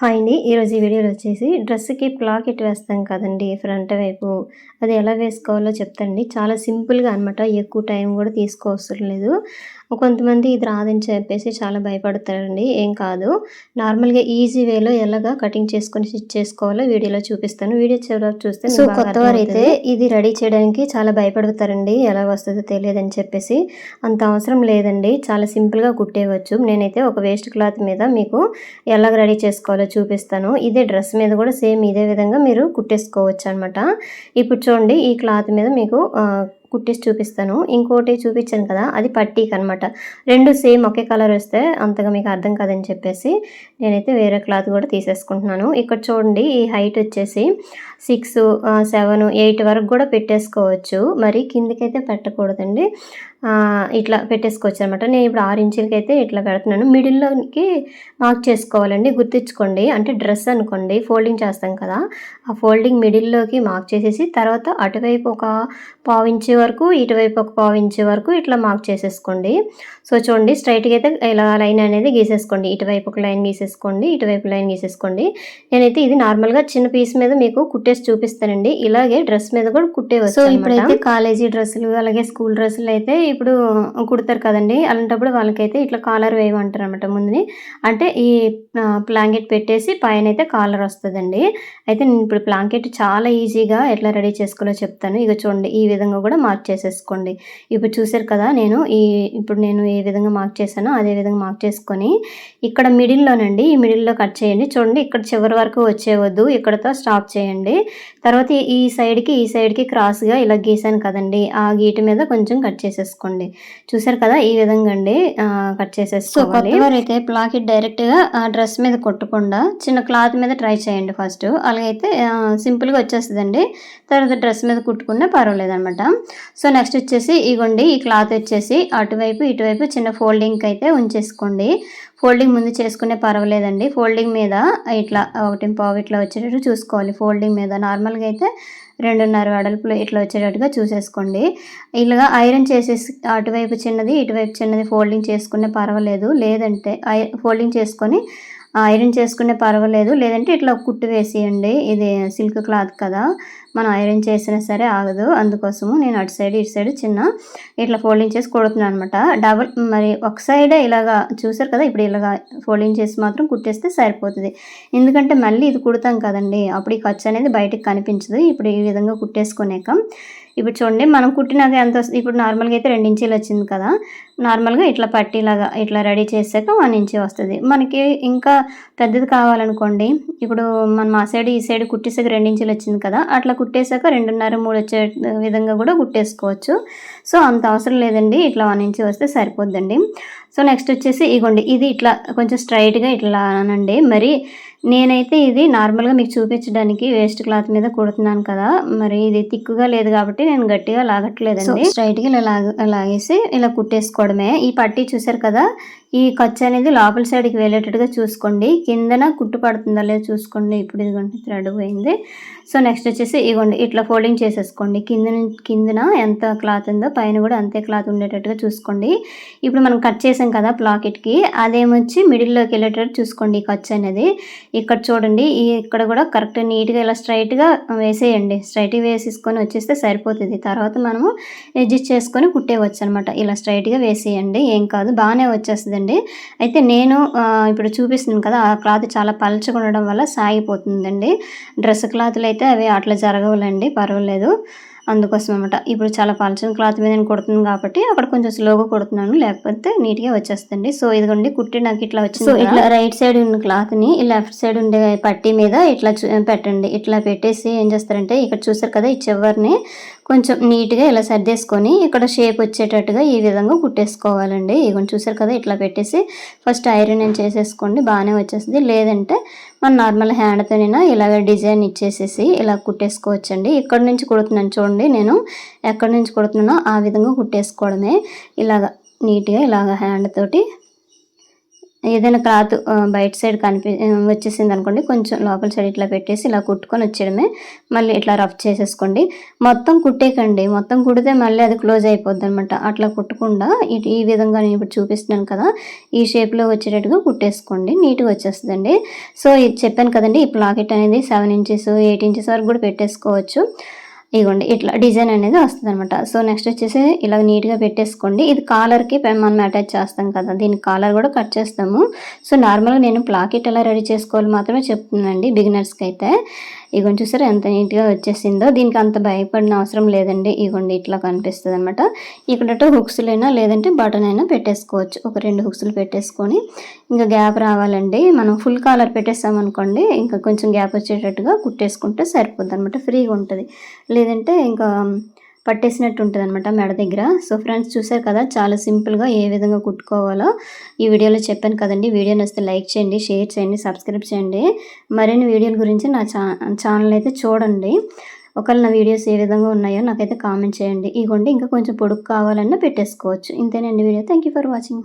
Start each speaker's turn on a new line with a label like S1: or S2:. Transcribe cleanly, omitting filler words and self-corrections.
S1: Hi అండి. ఈరోజు ఈ వీడియోలో వచ్చేసి డ్రెస్‌కి ప్లాకెట్ వేస్తాం కదండీ! ఫ్రంట్ వైపు. అది ఎలా వేసుకోవాలో చెప్తానండి. చాలా సింపుల్‌గా అనమాట. ఎక్కువ టైం కూడా తీసుకోవసరం లేదు. కొంతమంది ఇది రాదని చెప్పేసి చాలా భయపడతారండి. ఏం కాదు. నార్మల్‌గా ఈజీ వేలో ఎలాగా కటింగ్ చేసుకొని స్టిచ్ చేసుకోవాలో వీడియోలో చూపిస్తాను. వీడియో చివరి వరకు చూస్తే మీకు బాగా కొత్తవారైతే ఇది రెడీ చేయడానికి చాలా భయపడతారండి. ఎలా వస్తదో తెలియదని చెప్పేసి. అంత అవసరం లేదండి. చాలా సింపుల్‌గా కుట్టేయవచ్చు. నేనైతే ఒక వేస్ట్ క్లాత్ మీద మీకు ఎలాగ రెడీ చేసుకోవాలో చూపిస్తాను. ఇదే డ్రెస్ మీద కూడా సేమ్ ఇదే విధంగా మీరు కుట్టేసుకోవచ్చనమాట. ఇప్పుడు చూడండి ఈ క్లాత్ మీద మీకు కుట్టేసి చూపిస్తాను. ఇంకోటి చూపించాను కదా! అది పట్టీకనమాట. 2 సేమ్ ఒకే కలర్ వస్తే అంతగా మీకు అర్థం కాదని చెప్పేసి నేనైతే వేరే క్లాత్ కూడా తీసేసుకుంటున్నాను. ఇక్కడ చూడండి ఈ హైట్ వచ్చేసి 6, 7, 8 వరకు కూడా పెట్టేసుకోవచ్చు. మరి కిందకైతే పెట్టకూడదండి. ఇట్లా పెట్టేసుకోవచ్చు అనమాట. నేను ఇప్పుడు 6 ఇంచులకైతే ఇట్లా పెడుతున్నాను. మిడిల్‌లోకి మార్క్ చేసుకోవాలండి. గుర్తుంచుకోండి. అంటే డ్రెస్ అనుకోండి ఫోల్డింగ్ చేస్తాం కదా! ఆ ఫోల్డింగ్ మిడిల్‌లోకి మార్క్ చేసేసి తర్వాత అటువైపు ఒక పావించి వరకు, ఇటువైపు ఒక పావించి వరకు ఇట్లా మార్క్ చేసేసుకోండి. సో, చూడండి స్ట్రైట్‌గా అయితే ఇలా లైన్ అనేది గీసేసుకోండి. ఇటువైపు ఒక లైన్ గీసేసుకోండి. ఇటువైపు లైన్ గీసేసుకోండి. నేనైతే ఇది నార్మల్‌గా చిన్న పీస్ మీద మీకు కుట్టేసి చూపిస్తానండి. ఇలాగే డ్రెస్ మీద కూడా కుట్టేయవచ్చు. సో, ఇప్పుడైతే కాలేజీ డ్రెస్సులు అలాగే స్కూల్ డ్రెస్సులు అయితే ఇప్పుడు కుడతారు కదండీ! అలాంటప్పుడు వాళ్ళకైతే ఇట్లా కాలర్ వేయమంటారనమాట ముందుని. అంటే ఈ బ్లాంకెట్ పెట్టేసి పైనైతే కాలర్ వస్తదండి. అయితే నేను ఇప్పుడు బ్లాంకెట్ చాలా ఈజీగా ఎట్లా రెడీ చేసుకోవాలో చెప్తాను. ఇగో చూడండి ఈ విధంగా కూడా మార్క్ చేసేసుకోండి. ఇప్పుడు చూసారు కదా! ఇప్పుడు నేను ఏ విధంగా మార్క్ చేశానో అదే విధంగా మార్క్ చేసుకొని ఇక్కడ మిడిల్‌లోనండి ఈ మిడిల్‌లో కట్ చేయండి. చూడండి ఇక్కడ చివరి వరకు వచ్చేయవద్దు. ఇక్కడితో స్టాప్ చేయండి. తర్వాత ఈ సైడ్‌కి క్రాస్‌గా ఇలా గీసాను కదండీ! ఆ గీట మీద కొంచెం కట్ చేసేసుకోండి. చూసారు కదా! ఈ విధంగా అండి కట్ చేసేసుకోవాలి. సో, కొత్తవారైతే ప్లాకెట్ డైరెక్ట్‌గా డ్రెస్ మీద కొట్టకుండా చిన్న క్లాత్ మీద ట్రై చేయండి ఫస్ట్. అలాగైతే సింపుల్‌గా వచ్చేస్తదండి. తర్వాత డ్రెస్ మీద కుట్టుకున్నా పర్వాలేదనమాట. సో, నెక్స్ట్ వచ్చేసి ఇగోండి ఈ క్లాత్ వచ్చేసి అటువైపు, ఇటువైపు చిన్న ఫోల్డింగ్‌కి అయితే ఉంచేసుకోండి. ఫోల్డింగ్ ముందు చేసుకునే పర్వాలేదండి. ఫోల్డింగ్ మీద ఇట్లా 1.5 ఇట్లా వచ్చేటట్టు చూసుకోవాలి. ఫోల్డింగ్ మీద నార్మల్‌గా అయితే 2.5 వెడల్పులో ఇట్లా వచ్చేటట్టుగా చూసేసుకోండి. ఇలాగా ఐరన్ చేసేసి అటువైపు చిన్నది, ఇటువైపు చిన్నది ఫోల్డింగ్ చేసుకునే పర్వాలేదు. లేదంటే ఫోల్డింగ్ చేసుకొని ఐరన్ చేసుకునే పర్వాలేదు. లేదంటే ఇట్లా కుట్టు వేసేయండి. ఇది సిల్క్ క్లాత్ కదా! మనం ఐరన్ చేసినా సరే ఆగదు. అందుకోసము నేను అటు సైడ్, ఇటు సైడ్ చిన్న ఇట్లా ఫోల్డింగ్ చేసి కుడుతున్నాను అనమాట. మరి ఒక సైడే ఇలాగా చూసారు కదా! ఇప్పుడు ఇలాగా ఫోల్డింగ్ చేసి మాత్రం కుట్టేస్తే సరిపోతది. ఎందుకంటే మళ్ళీ ఇది కుడతాం కదండీ! అప్పుడు ఈ ఖర్చు అనేది బయటికి కనిపించదు. ఇప్పుడు ఈ విధంగా కుట్టేసుకునేక ఇప్పుడు చూడండి మనం కుట్టినాక ఎంత ఇప్పుడు నార్మల్‌గా అయితే 2 ఇంచీలు వచ్చింది కదా! నార్మల్‌గా ఇట్లా పట్టీలాగా ఇట్లా రెడీ చేసాక 1 ఇంచీ వస్తది. మనకి ఇంకా పెద్దది కావాలనుకోండి, ఇప్పుడు మనం ఆ సైడ్, ఈ సైడ్ కుట్టేసాక 2 ఇంచీలు వచ్చింది కదా! అట్లా కుట్టేసాక 2.5, 3 వచ్చే విధంగా కూడా కుట్టేసుకోవచ్చు. సో, అంత అవసరం లేదండి. ఇట్లా 1 ఇంచీ వస్తే సరిపోద్దండి. సో, నెక్స్ట్ వచ్చేసి ఇగోండి ఇది ఇట్లా కొంచెం స్ట్రైట్‌గా ఇట్లా అనండి. మరి నేనైతే ఇది నార్మల్‌గా మీకు చూపించడానికి వేస్ట్ క్లాత్ మీద కుడుతున్నాను కదా! మరి ఇది థిక్‌గా లేదు కాబట్టి నేను గట్టిగా లాగట్లేదండి. సో, స్ట్రైట్‌గా ఇలా లాగేసి ఇలా కుట్టేసుకోవడమే. ఈ పట్టీ చూసారు కదా! ఈ ఖర్చు అనేది లోపల సైడ్‌కి వెళ్ళేటట్టుగా చూసుకోండి. కిందన కుట్టు పడుతుందా లేదో చూసుకోండి. ఇప్పుడు ఇదిగోండి థ్రెడ్ పోయింది. సో, నెక్స్ట్ వచ్చేసి ఇగోండి ఇట్లా ఫోల్డింగ్ చేసేసుకోండి. కిందన ఎంత క్లాత్ ఉందో పైన కూడా అంతే క్లాత్ ఉండేటట్టుగా చూసుకోండి. ఇప్పుడు మనం కట్ చేసాం కదా ప్లాకెట్‌కి అదేమొచ్చి మిడిల్‌లోకి వెళ్ళేటట్టు చూసుకోండి ఈ ఖర్చు అనేది. ఇక్కడ చూడండి ఇక్కడ కూడా కరెక్ట్ నీట్‌గా ఇలా స్ట్రైట్‌గా వేసేయండి. స్ట్రైట్‌గా వేసేసుకొని వచ్చేస్తే సరిపోతది. తర్వాత మనము అడ్జస్ట్ చేసుకొని కుట్టేయవచ్చనమాట. ఇలా స్ట్రైట్‌గా వేసేయండి. ఏం కాదు బాగానే వచ్చేస్తదండి. అయితే నేను ఇప్పుడు చూపిస్తున్నాను కదా! ఆ క్లాత్ చాలా పలచగా ఉండడం వల్ల సాగిపోతుందండి. డ్రెస్ క్లాతులు అయితే అవి అట్లా జరగవులేండి పర్వాలేదు. అందుకోసం అనమాట. ఇప్పుడు చాలా పలచని క్లాత్ మీద నేను కుడుతున్నాను కాబట్టి అక్కడ కొంచెం స్లోగా కుడుతున్నాను. లేకపోతే నీట్‌గా వచ్చేస్తదండి. సో, ఇదిగోండి కుట్టి నాకు ఇట్లా వచ్చింది. సో, ఇట్లా రైట్ సైడ్ ఉన్న క్లాత్‌ని ఈ లెఫ్ట్ సైడ్ ఉండే పట్టీ మీద ఇట్లా పెట్టండి. ఇట్లా పెట్టేసి ఏం చేస్తారంటే ఇక్కడ చూసారు కదా! ఈ చివరిని కొంచెం నీట్‌గా ఇలా సర్దేసుకొని ఇక్కడ షేప్ వచ్చేటట్టుగా ఈ విధంగా కుట్టేసుకోవాలండి. ఇగోండి చూసారు కదా! ఇట్లా పెట్టేసి ఫస్ట్ ఐరన్ చేసేసుకోండి. బాగానే వచ్చేస్తది. లేదంటే మనం నార్మల్ హ్యాండ్‌తోనైనా ఇలాగ డిజైన్ ఇచ్చేసేసి ఇలా కుట్టేసుకోవచ్చండి. ఇక్కడ నుంచి కుడుతున్నాను చూడండి నేను ఎక్కడి నుంచి కుడుతున్నానో ఆ విధంగా కుట్టేసుకోవడమే. ఇలాగ నీట్‌గా ఇలాగ హ్యాండ్ తోటి ఏదైనా క్లాత్ బయట సైడ్ వచ్చేసిందనుకోండి, కొంచెం లోపల సైడ్ ఇట్లా పెట్టేసి ఇలా కుట్టుకొని వచ్చేయడమే. మళ్ళీ ఇట్లా రఫ్ చేసేసుకోండి. మొత్తం కుట్టేయకండి. మొత్తం కుడితే మళ్ళీ అది క్లోజ్ అయిపోద్దనమాట. అట్లా కుట్టకుండా ఈ విధంగా నేను ఇప్పుడు చూపిస్తున్నాను కదా, ఈ షేప్‌లో వచ్చేటట్టుగా కుట్టేసుకోండి. నీట్‌గా వచ్చేస్తదండి. సో, ఇది చెప్పాను కదండీ, ఈ లాకెట్ అనేది 7 ఇంచెస్, 8 ఇంచెస్ వరకు కూడా పెట్టేసుకోవచ్చు. ఇగోండి ఇట్లా డిజైన్ అనేది వస్తదనమాట. సో, నెక్స్ట్ వచ్చేసి ఇలా నీట్‌గా పెట్టేసుకోండి. ఇది కాలర్‌కి మనం అటాచ్ చేస్తాం కదా, దీనికి కాలర్ కూడా కట్ చేస్తాము. సో, నార్మల్‌గా నేను ప్లాకెట్ ఎలా రెడీ చేసుకోవాలో మాత్రమే చెప్తున్నానండి బిగినర్స్‌కైతే. ఇగోండి చూసారా ఎంత నీట్‌గా వచ్చేసిందో. దీనికి అంత భయపడిన అవసరం లేదండి. ఇగోండి ఇట్లా కనిపిస్తదనమాట. ఇక్కడ హుక్స్‌లైనా లేదంటే బటన్ అయినా పెట్టేసుకోవచ్చు. ఒక 2 హుక్స్‌లు పెట్టేసుకొని ఇంకా గ్యాప్ రావాలండి. మనం ఫుల్ కాలర్ పెట్టేసామనుకోండి, ఇంకా కొంచెం గ్యాప్ వచ్చేటట్టుగా కుట్టేసుకుంటే సరిపోద్దనమాట. ఫ్రీగా ఉంటది. లేదంటే ఇంకా పట్టేసినట్టు ఉంటదనమాట మెడ దగ్గర. సో, ఫ్రెండ్స్ చూసారు కదా, చాలా సింపుల్‌గా ఏ విధంగా కుట్టుకోవాలో ఈ వీడియోలో చెప్పాను కదండీ. వీడియో నచ్చితే లైక్ చేయండి, షేర్ చేయండి, సబ్స్క్రైబ్ చేయండి. మరిన్ని వీడియోల గురించి నా ఛానల్ అయితే చూడండి. ఒకవేళ నా వీడియోస్ ఏ విధంగా ఉన్నాయో నాకైతే కామెంట్ చేయండి. ఇగోండి ఇంకా కొంచెం పొడుగు కావాలన్నా పెట్టేసుకోవచ్చు. ఇంతేనండి video. Thank you for watching.